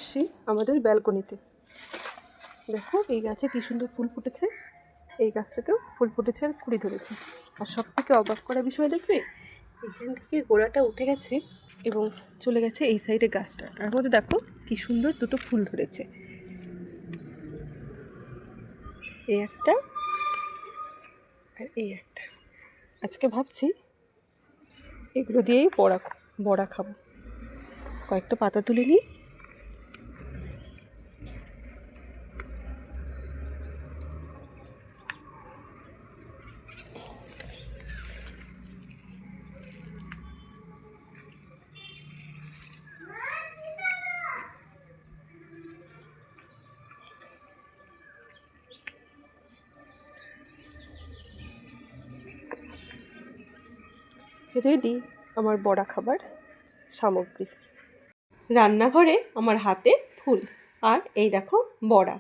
সে আমাদের ব্যালকনিতে দেখো এই গাছে কি সুন্দর ফুল ফুটেছে। এই গাছটাতেও ফুল ফুটেছে আর কুড়ি ধরেছে। আর সব থেকে অবাক করা বিষয় দেখবে, এখান থেকে গোড়াটা উঠে গেছে এবং চলে গেছে এই সাইডে গাছটা। তার মধ্যে দেখো কি সুন্দর দুটো ফুল ধরেছে, এই একটা আর এই একটা। আজকে ভাবছি এগুলো দিয়েই বড়া খাবো। কয়েকটা পাতা তুলে নিই। রেডি আমার বড়া খাবার সামগ্রী। রান্নাঘরে আমার হাতে ফুল আর এই দেখো বড়া।